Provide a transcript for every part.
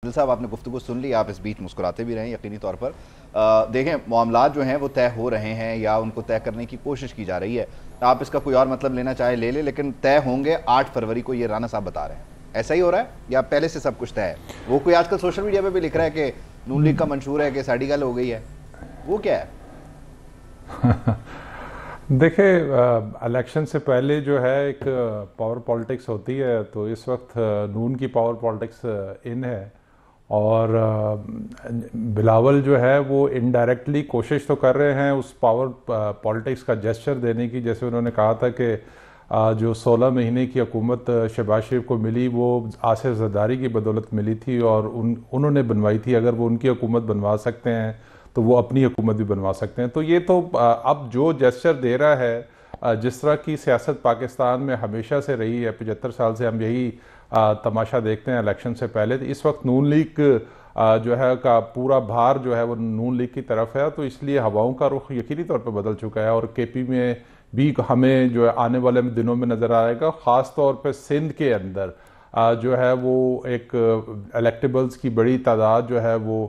دل صاحب آپ نے گفتگو سن لی, آپ اس بیچ مسکراتے بھی رہیں یقینی طور پر. دیکھیں معاملات جو ہیں وہ طے ہو رہے ہیں یا ان کو طے کرنے کی کوشش کی جا رہی ہے. آپ اس کا کوئی اور مطلب لینا چاہے لے لیں, لیکن طے ہوں گے 8 فروری کو, یہ رانا صاحب بتا رہے ہیں. ایسا ہی ہو رہا ہے یا پہلے سے سب کچھ طے ہے؟ وہ کوئی آج کل سوشل میڈیا پہ بھی لکھ رہا ہے کہ نون لیگ کا منشور ہے کہ ساڑی گل ہو گئی ہے, وہ کیا ہے؟ دیکھیں الیکشن سے پہلے جو ہے ایک پاور پالیٹکس ہوتی ہے, تو اس وقت نون کی پاور پالیٹکس ان ہے, اور بلاول جو ہے وہ انڈائریکٹلی کوشش تو کر رہے ہیں اس پاور پالیٹکس کا جیسچر دینے کی. جیسے انہوں نے کہا تھا کہ جو 16 مہینے کی حکومت شہباز شریف کو ملی وہ آصف زرداری کی بدولت ملی تھی, اور انہوں نے بنوائی تھی. اگر وہ ان کی حکومت بنوا سکتے ہیں تو وہ اپنی حکومت بھی بنوا سکتے ہیں. تو یہ تو اب جو جیسچر دے رہا ہے, جس طرح کی سیاست پاکستان میں ہمیشہ سے رہی ہے, 75 سال سے ہم یہی تماشا دیکھتے ہیں الیکشن سے پہلے. اس وقت نون لیگ جو ہے کا پورا بھار جو ہے وہ نون لیگ کی طرف ہے, تو اس لیے ہواؤں کا رخ یقینی طور پہ بدل چکا ہے. اور کے پی میں بھی ہمیں جو ہے آنے والے دنوں میں نظر آئے گا, خاص طور پہ سندھ کے اندر جو ہے وہ ایک الیکٹیبلز کی بڑی تعداد جو ہے وہ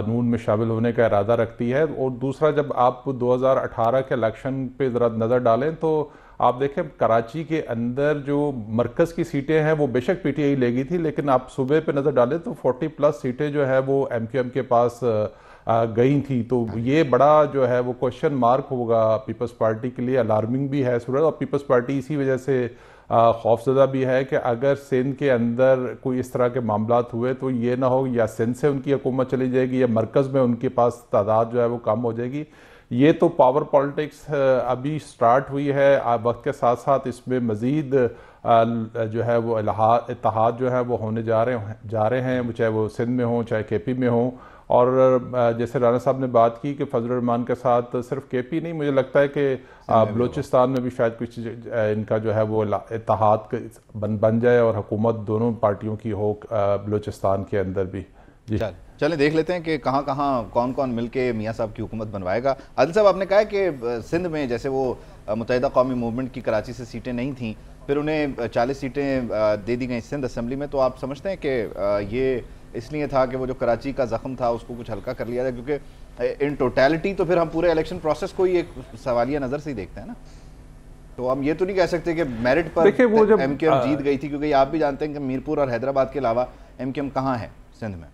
نون میں شامل ہونے کا ارادہ رکھتی ہے. اور دوسرا, جب آپ 2018 کے الیکشن پہ ذرا نظر ڈالیں تو آپ دیکھیں کراچی کے اندر جو مرکز کی سیٹیں ہیں وہ بے شک پی ٹی آئی لے گئی تھی, لیکن آپ صوبے پہ نظر ڈالیں تو 40+ سیٹیں جو ہے وہ ایم کیو ایم کے پاس گئی تھی. تو یہ بڑا جو ہے وہ کوشچن مارک ہوگا پیپلز پارٹی کے لیے, الارمنگ بھی ہے صورت. اور پیپلز پارٹی اسی وجہ سے خوفزدہ بھی ہے کہ اگر سندھ کے اندر کوئی اس طرح کے معاملات ہوئے تو یہ نہ ہو یا سندھ سے ان کی حکومت چلی جائے گی یا مرکز میں ان کے پاس تعداد جو ہے وہ کم ہو جائے گی. یہ تو پاور پالیٹکس ابھی سٹارٹ ہوئی ہے, وقت کے ساتھ ساتھ اس میں مزید جو ہے وہ اتحاد جو ہے وہ ہونے جا رہے ہیں, چاہے وہ سندھ میں ہوں چاہے کے پی میں ہوں. اور جیسے رانا صاحب نے بات کی کہ فضل الرحمان کے ساتھ صرف کے پی نہیں, مجھے لگتا ہے کہ بلوچستان میں بھی شاید کچھ ان کا جو ہے وہ اتحاد بن جائے اور حکومت دونوں پارٹیوں کی ہو بلوچستان کے اندر بھی. جی چلیں دیکھ لیتے ہیں کہ کہاں کہاں کون کون مل کے میاں صاحب کی حکومت بنوائے گا. عادل صاحب, آپ نے کہا کہ سندھ میں جیسے وہ متحدہ قومی موومنٹ کی کراچی سے سیٹیں نہیں تھیں, پھر انہیں 40 سیٹیں دے دی گئیں سندھ اسمبلی میں, تو آپ سمجھتے ہیں کہ یہ اس لیے تھا کہ وہ جو کراچی کا زخم تھا اس کو کچھ ہلکا کر لیا جائے؟ کیونکہ ان ٹوٹیلٹی تو پھر ہم پورے الیکشن پروسیس کو ہی ایک سوالیہ نظر سے ہی دیکھتے ہیں نا, تو ہم یہ تو نہیں کہہ سکتے کہ میرٹ پر ایم کیو ایم جیت گئی تھی, کیونکہ آپ بھی جانتے ہیں کہ میرپور اور حیدرآباد کے علاوہ ایم کیو ایم کہاں ہے سندھ میں.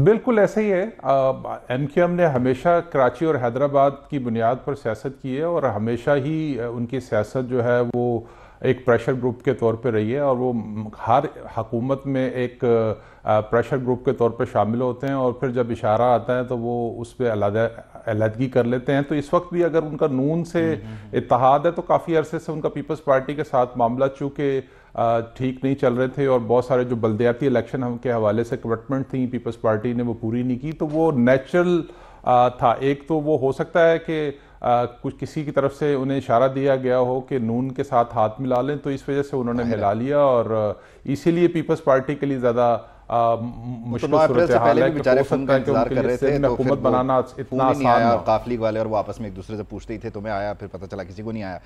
بالکل ایسا ہی ہے. ایم کیو ایم نے ہمیشہ کراچی اور حیدرآباد کی بنیاد پر سیاست کی ہے, اور ہمیشہ ہی ان کی سیاست جو ہے وہ ایک پریشر گروپ کے طور پہ رہی ہے, اور وہ ہر حکومت میں ایک پریشر گروپ کے طور پہ شامل ہوتے ہیں, اور پھر جب اشارہ آتا ہے تو وہ اس پہ علیحدگی کر لیتے ہیں. تو اس وقت بھی اگر ان کا نون سے اتحاد ہے تو کافی عرصے سے ان کا پیپلز پارٹی کے ساتھ معاملات چونکہ ٹھیک نہیں چل رہے تھے, اور بہت سارے جو بلدیاتی الیکشن ہم کے حوالے سے کمٹمنٹ تھیں پیپلز پارٹی نے وہ پوری نہیں کی, تو وہ نیچرل تھا. ایک تو وہ ہو سکتا ہے کہ کچھ کسی کی طرف سے انہیں اشارہ دیا گیا ہو کہ نون کے ساتھ ہاتھ ملا لیں, تو اس وجہ سے انہوں نے ملا لیا, اور اسی لیے پیپلز پارٹی کے لیے زیادہ مشکل صورتحال ہے کہ ہو سکتا ہے کہ ان کے لیے سندھ میں حکومت بنانا اتنا آسان نہ ہو. قافلی والے اور وہ آپس میں ایک دوسرے سے پوچھتے ہی تھے, تمہیں آیا, پھر پتہ چلا کسی کو نہیں آیا.